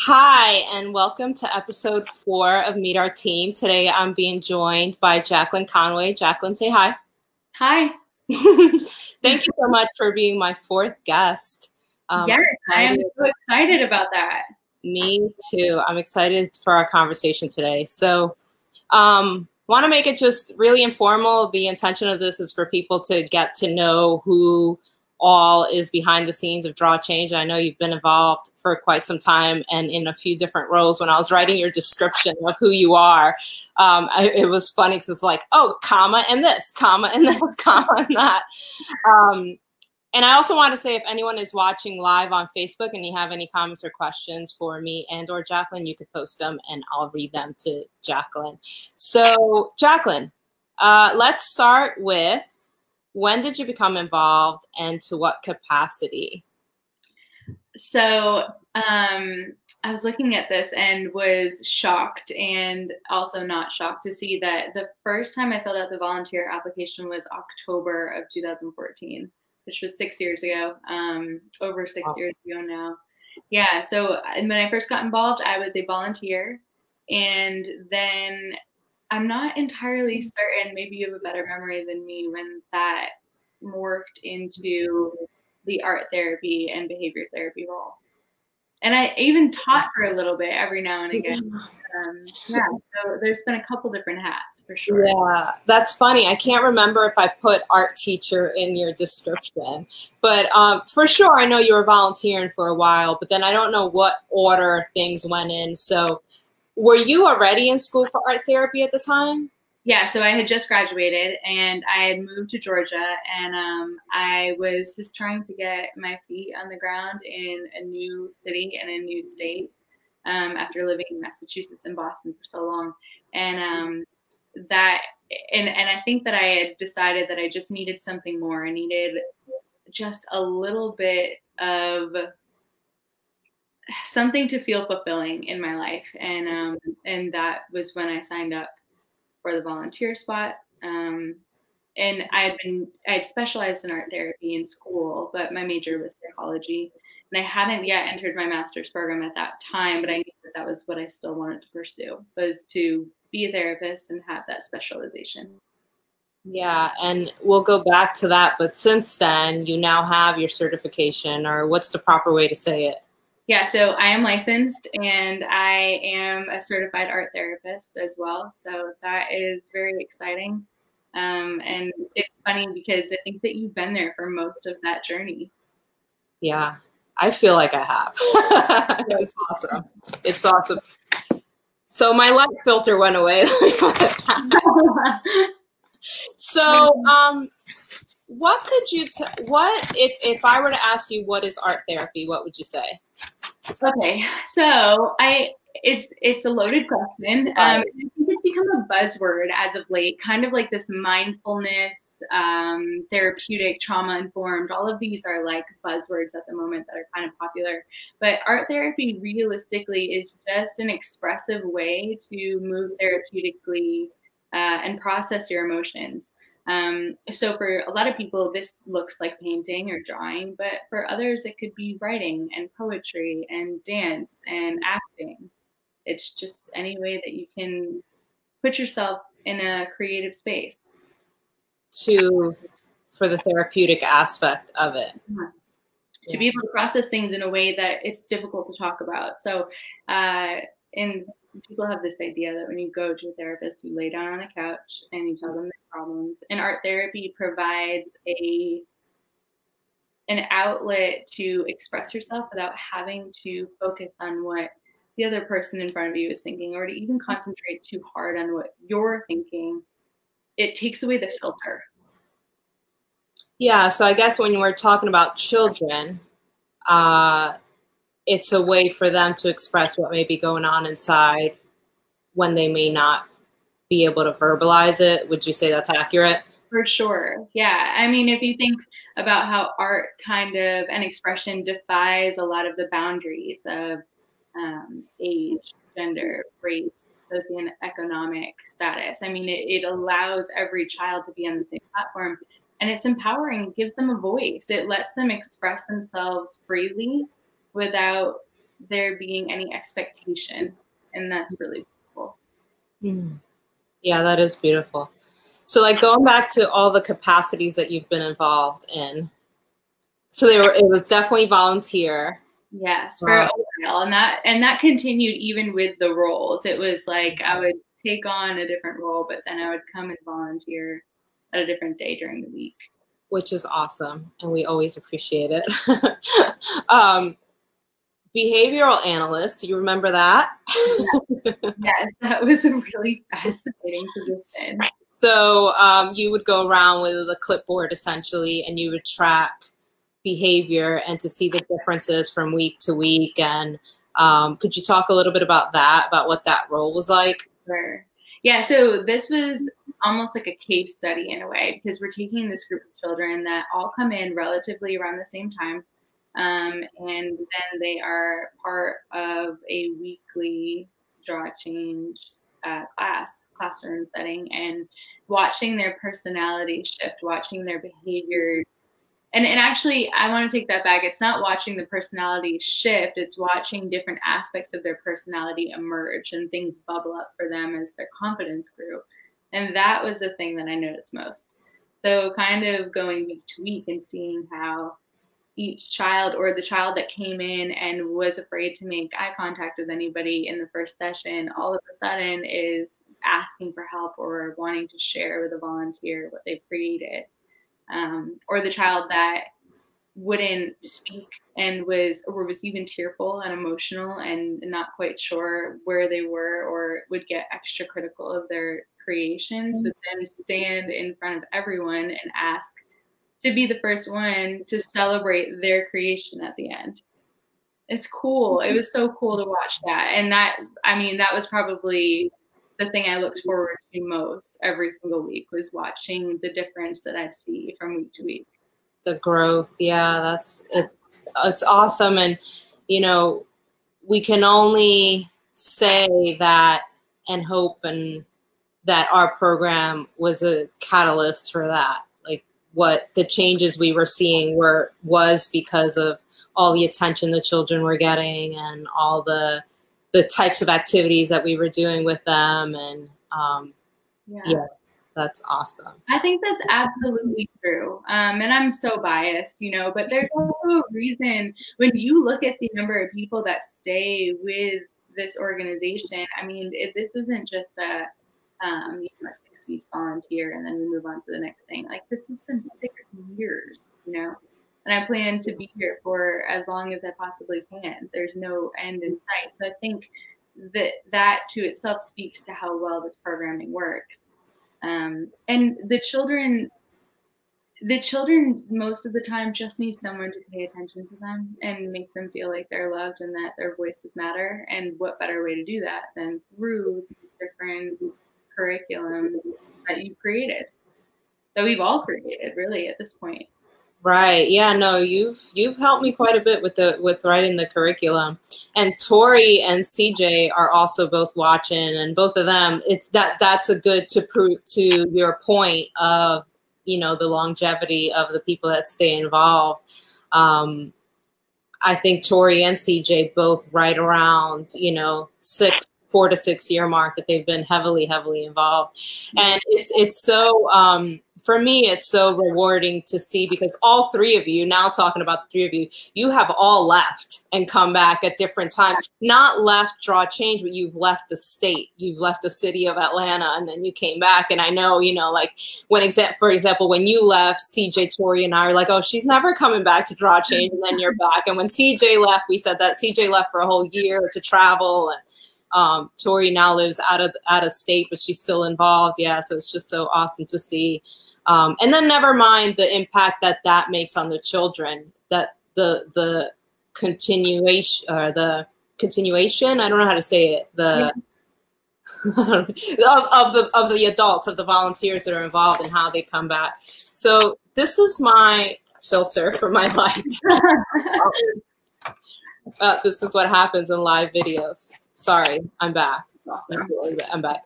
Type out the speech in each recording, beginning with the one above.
Hi, and welcome to episode 4 of Meet Our Team. Today I'm being joined by Jacqueline Conway. Jacqueline, say hi. Hi. Thank you so much for being my 4th guest. Yes, I am so excited about that. Me too. I'm excited for our conversation today. So, want to make it just really informal. The intention of this is for people to get to know who all is behind the scenes of drawchange. I know you've been involved for quite some time and in a few different roles. When I was writing your description of who you are, it was funny because it's like, oh, comma and this, comma and this, comma and that. And I also want to say, if anyone is watching live on Facebook and you have any comments or questions for me and or Jacqueline, you could post them and I'll read them to Jacqueline. So Jacqueline, let's start with, when did you become involved and to what capacity? So I was looking at this and was shocked and also not shocked to see that the first time I filled out the volunteer application was October of 2014, which was 6 years ago, over 6 years ago now. Yeah, so when I first got involved, I was a volunteer, and then I'm not entirely certain, maybe you have a better memory than me, when that morphed into the art therapy and behavior therapy role. And I even taught for a little bit every now and again. Yeah, so there's been a couple different hats for sure. Yeah, that's funny. I can't remember if I put art teacher in your description, but for sure I know you were volunteering for a while, but then I don't know what order things went in. So were you already in school for art therapy at the time? Yeah, so I had just graduated and I had moved to Georgia, and I was just trying to get my feet on the ground in a new city and a new state after living in Massachusetts and Boston for so long. And I think that I had decided that I just needed something more. I needed just a little bit of something to feel fulfilling in my life, and that was when I signed up for the volunteer spot. And I had specialized in art therapy in school, but my major was psychology, and I hadn't yet entered my master's program at that time, but I knew that that was what I still wanted to pursue, was to be a therapist and have that specialization. Yeah, and we'll go back to that, but since then you now have your certification, or what's the proper way to say it? Yeah, so I am licensed and I am a certified art therapist as well. So that is very exciting. And it's funny because I think that you've been there for most of that journey. Yeah, I feel like I have. It's awesome. It's awesome. So my light filter went away. So, what could you, what, if I were to ask you what is art therapy, what would you say? Okay, so it's a loaded question. I think it's become a buzzword as of late, kind of like this mindfulness, therapeutic, trauma-informed. All of these are like buzzwords at the moment that are kind of popular. But art therapy realistically is just an expressive way to move therapeutically and process your emotions. So for a lot of people, this looks like painting or drawing, but for others, it could be writing and poetry and dance and acting. It's just any way that you can put yourself in a creative space. For the therapeutic aspect of it. To be able to process things in a way that it's difficult to talk about. So, and people have this idea that when you go to a therapist, you lay down on a couch and you tell them their problems. And art therapy provides an outlet to express yourself without having to focus on what the other person in front of you is thinking, or to even concentrate too hard on what you're thinking. It takes away the filter. Yeah, so I guess when we're talking about children, it's a way for them to express what may be going on inside when they may not be able to verbalize it. Would you say that's accurate? For sure. Yeah. I mean, if you think about how art kind of an expression defies a lot of the boundaries of age, gender, race, socioeconomic status. I mean, it allows every child to be on the same platform, and it's empowering, gives them a voice. It lets them express themselves freely without there being any expectation. And that's really beautiful. Yeah, that is beautiful. So like going back to all the capacities that you've been involved in. So it was definitely volunteer. Yes, for a while. And that continued even with the roles. It was like I would take on a different role, but then I would come and volunteer at a different day during the week. Which is awesome, and we always appreciate it. Behavioral analyst, do you remember that? Yes, that was a really fascinating position. So you would go around with a clipboard essentially, and you would track behavior and to see the differences from week to week. And could you talk a little bit about that, about what that role was like? Sure. Yeah, so this was almost like a case study in a way, because we're taking this group of children that all come in relatively around the same time. And then they are part of a weekly draw change classroom setting, and watching their personality shift, watching their behaviors. And actually, I want to take that back. It's not watching the personality shift. It's watching different aspects of their personality emerge and things bubble up for them as their confidence grew. And that was the thing that I noticed most. So kind of going week to week and seeing how each child, or the child that came in and was afraid to make eye contact with anybody in the first session, all of a sudden is asking for help or wanting to share with a volunteer what they've created. Or the child that wouldn't speak and was even tearful and emotional and not quite sure where they were, or would get extra critical of their creations, but then stand in front of everyone and ask to be the first one to celebrate their creation at the end. It's cool. It was so cool to watch that. And that was probably the thing I looked forward to most every single week, was watching the difference that I see from week to week. The growth. Yeah, it's awesome. And, you know, we can only say that and hope and that our program was a catalyst for that. Like what the changes we were seeing was because of all the attention the children were getting and all the types of activities that we were doing with them. And yeah, that's awesome. I think that's absolutely true. And I'm so biased, you know, but there's also a reason when you look at the number of people that stay with this organization. I mean, this isn't just a 6-week volunteer and then we move on to the next thing. Like, this has been 6 years, you know, and I plan to be here for as long as I possibly can. There's no end in sight. So I think that to itself speaks to how well this programming works. And the children most of the time just need someone to pay attention to them and make them feel like they're loved and that their voices matter. And what better way to do that than through these different curriculums that you've created, that we've all created really at this point. Right. Yeah, no, you've helped me quite a bit with writing the curriculum. And Tori and CJ are also both watching, and both of them, that's a good to prove to your point of, you know, the longevity of the people that stay involved. I think Tori and CJ both right around, you know, 4 to 6 year mark that they've been heavily involved. And it's so for me, it's so rewarding to see, because all three of you, now talking about the three of you, you have all left and come back at different times. Not left Draw Change, but you've left the state. You've left the city of Atlanta, and then you came back. And I know, you know, like for example, when you left, CJ, Tori, and I are like, oh, she's never coming back to Draw Change, and then you're back. And when CJ left, we said that CJ left for a whole year to travel, and Tori now lives out of state, but she's still involved. Yeah, so it's just so awesome to see. And then never mind the impact that makes on the children, that the continuation, I don't know how to say it, of the adults, of the volunteers that are involved and how they come back. So this is my filter for my life. This is what happens in live videos. Sorry, I'm back. I'm back.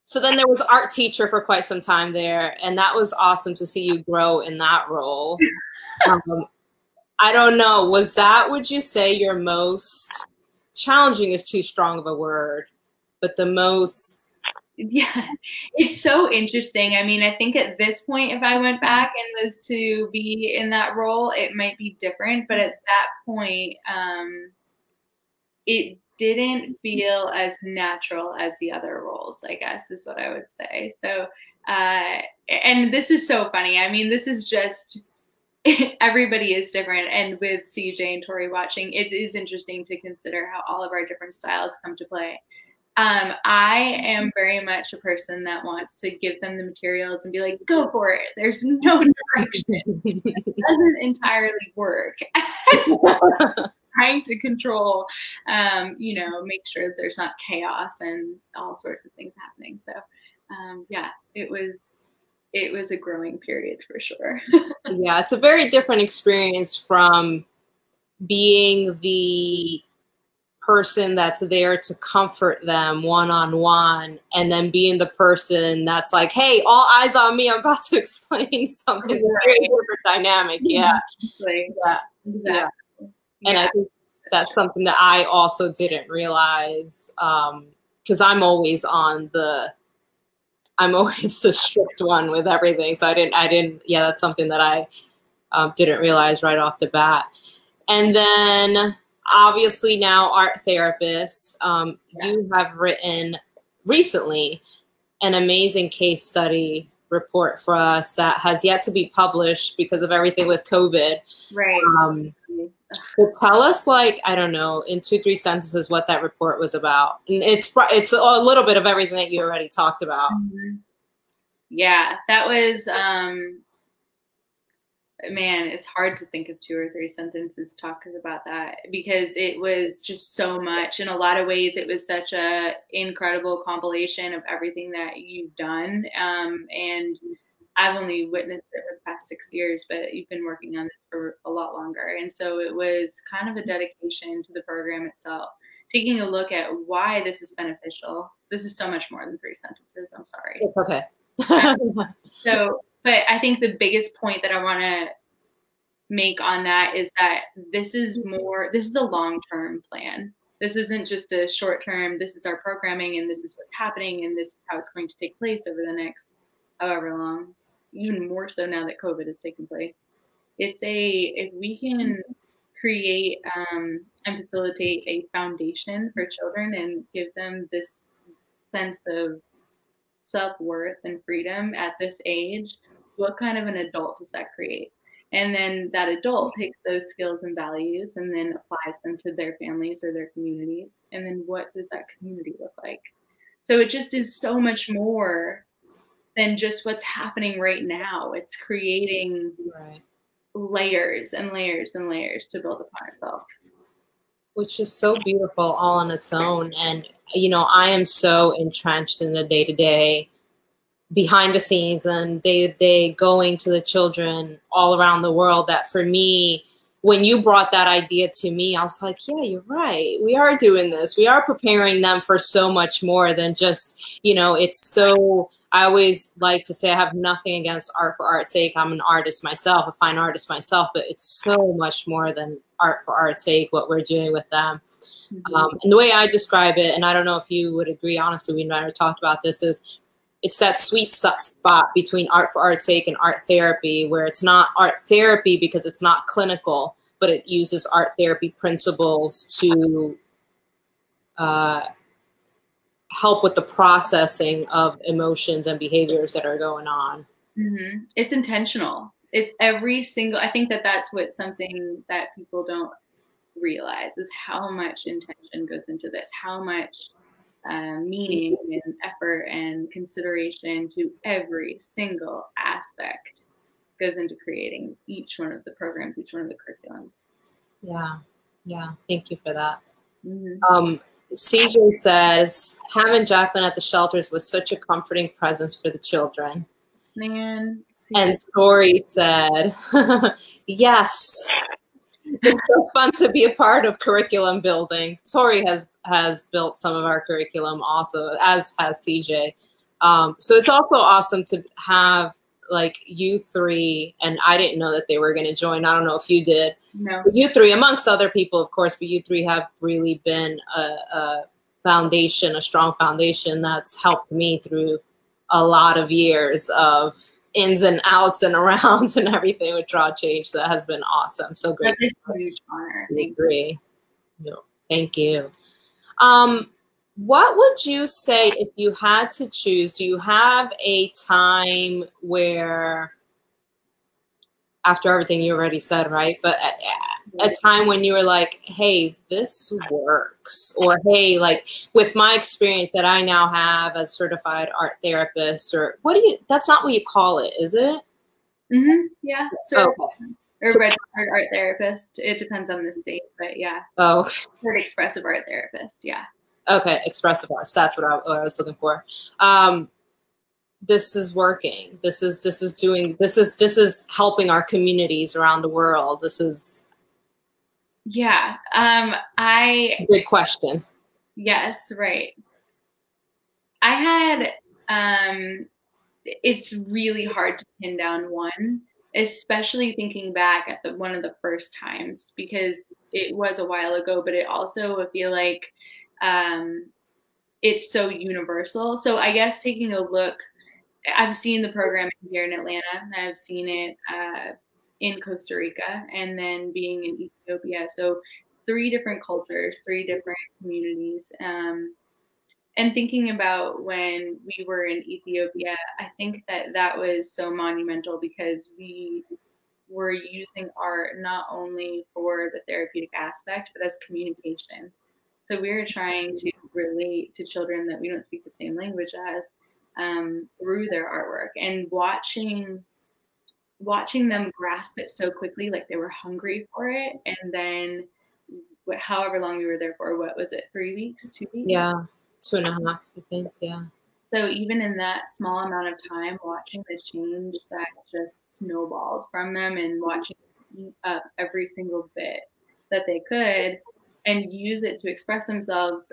So then there was art teacher for quite some time there, and that was awesome to see you grow in that role. I don't know. Was that, would you say, your most challenging is too strong of a word, but the most? Yeah, it's so interesting. I mean, I think at this point, if I went back and was to be in that role, it might be different. But at that point, it didn't feel as natural as the other roles, I guess, is what I would say. So, and this is so funny. I mean, this is just, everybody is different. And with CJ and Tori watching, it is interesting to consider how all of our different styles come to play. I am very much a person that wants to give them the materials and be like, go for it. There's no direction. It doesn't entirely work. Trying to control, you know, make sure that there's not chaos and all sorts of things happening. So, yeah, it was a growing period for sure. Yeah, it's a very different experience from being the person that's there to comfort them one-on-one, and then being the person that's like, hey, all eyes on me, I'm about to explain something. Very different dynamic. Yeah. Yeah. Yeah. And I think that's something that I also didn't realize, because I'm always the strict one with everything. So I didn't, yeah, that's something that I didn't realize right off the bat. And then obviously now art therapist, you have written recently an amazing case study report for us that has yet to be published because of everything with COVID. Right. So tell us, like, I don't know, in 2-3 sentences what that report was about. And it's a little bit of everything that you already talked about. Mm-hmm. Yeah, that was, man, it's hard to think of 2 or 3 sentences talking about that because it was just so much. In a lot of ways, it was such a incredible compilation of everything that you've done. And I've only witnessed it for the past 6 years, but you've been working on this for a lot longer. And so it was kind of a dedication to the program itself, taking a look at why this is beneficial. This is so much more than 3 sentences. I'm sorry. It's okay. But I think the biggest point that I want to make on that is that this is a long-term plan. This isn't just a short-term, this is our programming and this is what's happening and this is how it's going to take place over the next however long, even more so now that COVID has taken place. If we can create and facilitate a foundation for children and give them this sense of self-worth and freedom at this age, what kind of an adult does that create? And then that adult takes those skills and values and then applies them to their families or their communities. And then what does that community look like? So it just is so much more than just what's happening right now. It's creating layers and layers and layers to build upon itself. Which is so beautiful all on its own. And, you know, I am so entrenched in the day-to-day, behind the scenes and day-to-day going to the children all around the world that for me, when you brought that idea to me, I was like, yeah, you're right. We are doing this. We are preparing them for so much more than just, you know, it's so, I always like to say I have nothing against art for art's sake. I'm an artist myself, a fine artist myself, but it's so much more than art for art's sake, what we're doing with them. Mm-hmm. And the way I describe it, and I don't know if you would agree, honestly, we never talked about this, is it's that sweet spot between art for art's sake and art therapy, where it's not art therapy because it's not clinical, but it uses art therapy principles to help with the processing of emotions and behaviors that are going on. Mm-hmm. It's intentional. It's every single, I think that's something that people don't realize is how much intention goes into this, how much meaning and effort and consideration to every single aspect goes into creating each one of the programs, each one of the curriculums. Yeah. Yeah. Thank you for that. Mm-hmm. CJ says, having Jacqueline at the shelters was such a comforting presence for the children. Man. And Tori said, yes, it's so fun to be a part of curriculum building. Tori has built some of our curriculum also, as has CJ. So it's also awesome to have like you three, and I didn't know that they were going to join. I don't know if you did. No. But you three, amongst other people, of course, but you three have really been a foundation, a strong foundation that's helped me through a lot of years of ins and outs and arounds and everything with drawchange. So that has been awesome. So great. That's a huge honor. Thank you. No, thank you. What would you say if you had to choose? Do you have a time where, after everything you already said, right? But a time when you were like, hey, this works, or hey, like with my experience that I now have as certified art therapist, or what do you, that's not what you call it, is it? Mm-hmm. Yeah. Okay. Or registered art therapist. It depends on the state, but yeah. Oh. Or expressive art therapist, yeah. Okay, expressive arts. That's what I was looking for. This is working. This is helping our communities around the world. This is yeah. Big question. Yes, right. I had it's really hard to pin down one, especially thinking back at one of the first times, because it was a while ago, but it also I feel like it's so universal. So I guess taking a look, I've seen the program here in Atlanta, I've seen it in Costa Rica, and then being in Ethiopia. So 3 different cultures, 3 different communities. And thinking about when we were in Ethiopia, I think that was so monumental because we were using art not only for the therapeutic aspect, but as communication. So we were trying to relate to children that we don't speak the same language as through their artwork, and watching them grasp it so quickly, like they were hungry for it. And then however long we were there for, what was it, 3 weeks, 2 weeks? Yeah, 2.5, I think, yeah. So even in that small amount of time, watching the change that just snowballed from them, and watching them eat up every single bit that they could and use it to express themselves,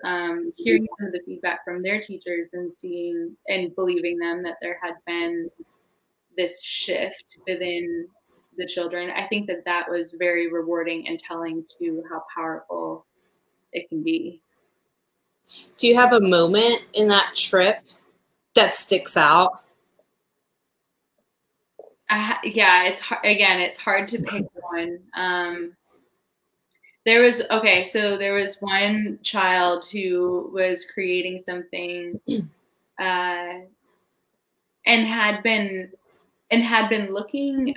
hearing some of the feedback from their teachers and seeing and believing them that there had been this shift within the children. I think that was very rewarding and telling to how powerful it can be. Do you have a moment in that trip that sticks out? Yeah, it's hard to pick one. There was one child who was creating something and had been looking.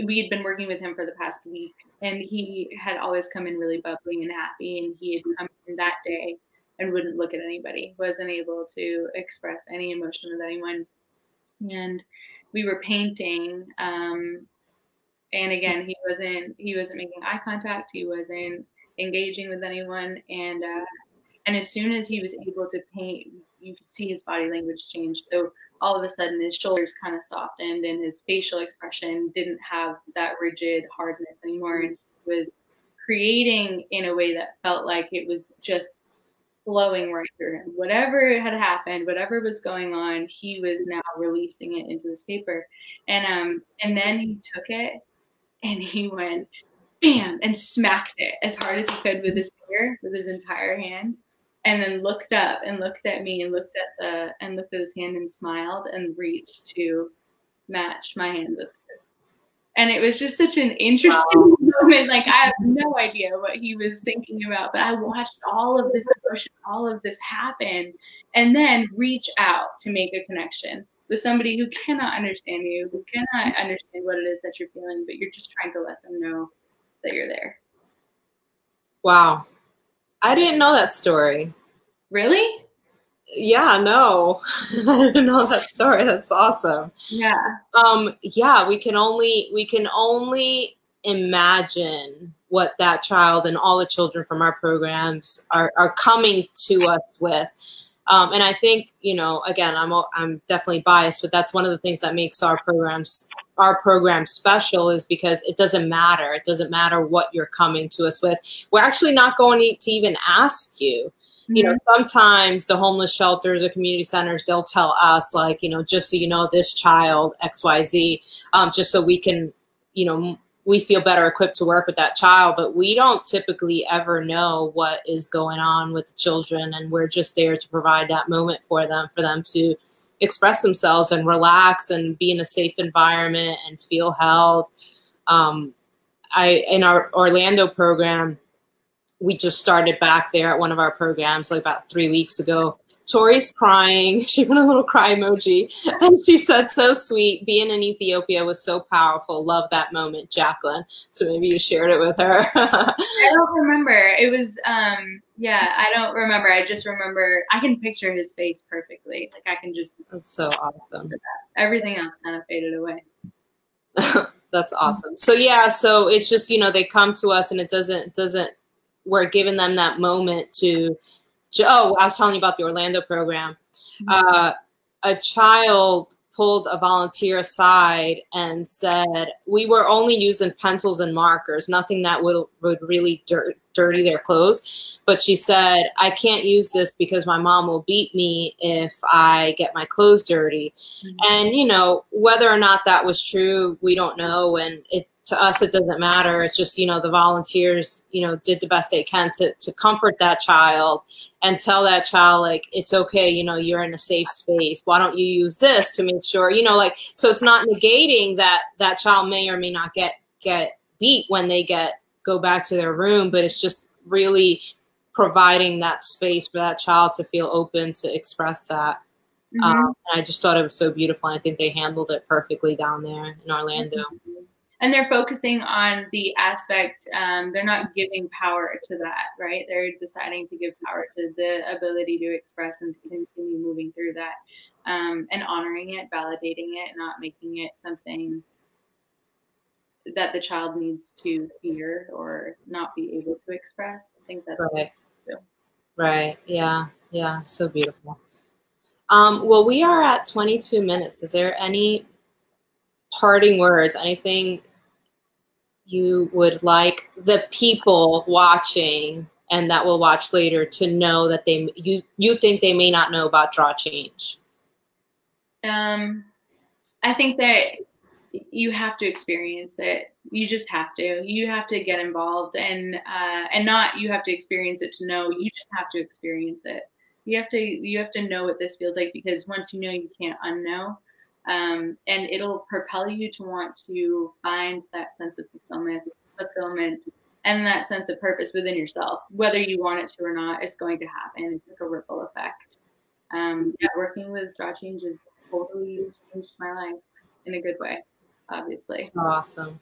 We had been working with him for the past week, and he had always come in really bubbly and happy, and he had come in that day and wouldn't look at anybody, wasn't able to express any emotion with anyone. And we were painting, and again, he wasn't making eye contact. He wasn't engaging with anyone. And as soon as he was able to paint, you could see his body language change. So all of a sudden his shoulders kind of softened, and his facial expression didn't have that rigid hardness anymore. And he was creating in a way that felt like it was just flowing right through him. Whatever had happened, whatever was going on, he was now releasing it into his paper. And then he took it and he went bam and smacked it as hard as he could with his finger, with his entire hand, and then looked up and looked at me and looked at his hand and smiled and reached to match my hand with his. And it was just such an interesting moment. Like, I have no idea what he was thinking about, but I watched all of this emotion, all of this happen, and then reach out to make a connection with somebody who cannot understand you, who cannot understand what it is that you're feeling, but you're just trying to let them know that you're there. Wow. I didn't know that story. Really? Yeah, no. I didn't know that story. That's awesome. Yeah. Yeah, we can only imagine what that child and all the children from our programs are coming to us with. And I think, you know, again, I'm definitely biased, but that's one of the things that makes our program special, is because it doesn't matter. It doesn't matter what you're coming to us with. We're actually not going to even ask you. you know, sometimes the homeless shelters or community centers, they'll tell us like, you know, just so you know, this child XYZ, just so we can, you know, we feel better equipped to work with that child, but we don't typically ever know what is going on with the children. And we're just there to provide that moment for them to express themselves and relax and be in a safe environment and feel held. In our Orlando program, we just started back there at one of our programs like about 3 weeks ago. Tori's crying. She put a little cry emoji. And she said, so sweet. Being in Ethiopia was so powerful. Love that moment, Jacqueline. So maybe you shared it with her. I don't remember. It was, yeah, I don't remember. I just remember, I can picture his face perfectly. Like I can just. That's so awesome. Everything else kind of faded away. That's awesome. So yeah, so it's just, you know, they come to us and it doesn't, we're giving them that moment to, oh, I was telling you about the Orlando program. A child pulled a volunteer aside and said, we were only using pencils and markers, nothing that would really dirty their clothes. But she said, I can't use this because my mom will beat me if I get my clothes dirty. And, you know, whether or not that was true, we don't know. And to us, it doesn't matter. It's just, you know, the volunteers, you know, did the best they can to comfort that child and tell that child, like, it's okay, you know, you're in a safe space. Why don't you use this to make sure, you know, like, so it's not negating that that child may or may not get beat when they go back to their room, but it's just really providing that space for that child to feel open to express that. And I just thought it was so beautiful. I think they handled it perfectly down there in Orlando. And they're focusing on the aspect, they're not giving power to that, right? They're deciding to give power to the ability to express and to continue moving through that, and honoring it, validating it, not making it something that the child needs to fear or not be able to express. I think that's right. Right. Yeah. Yeah. So beautiful. Well, we are at 22 minutes. Is there any parting words, anything you would like the people watching and that will watch later to know that you think they may not know about Draw Change? I think that you have to experience it. You just have to. You have to get involved, and not you have to experience it to know. You just have to experience it. You have to know what this feels like, because once you know, you can't unknow. And it'll propel you to want to find that sense of fulfillment and that sense of purpose within yourself. Whether you want it to or not, it's going to happen. It's like a ripple effect. Yeah, working with Draw Change has totally changed my life in a good way, obviously. That's awesome.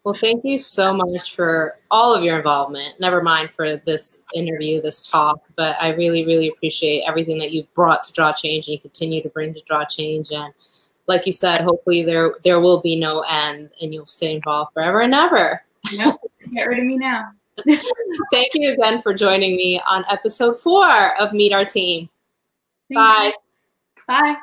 Well, thank you so much for all of your involvement. Never mind for this interview, this talk, but I really, really appreciate everything that you've brought to Draw Change and you continue to bring to Draw Change. And like you said, hopefully there will be no end and you'll stay involved forever and ever. Nope, get rid of me now. Thank you again for joining me on episode 4 of Meet Our Team. Bye. Bye.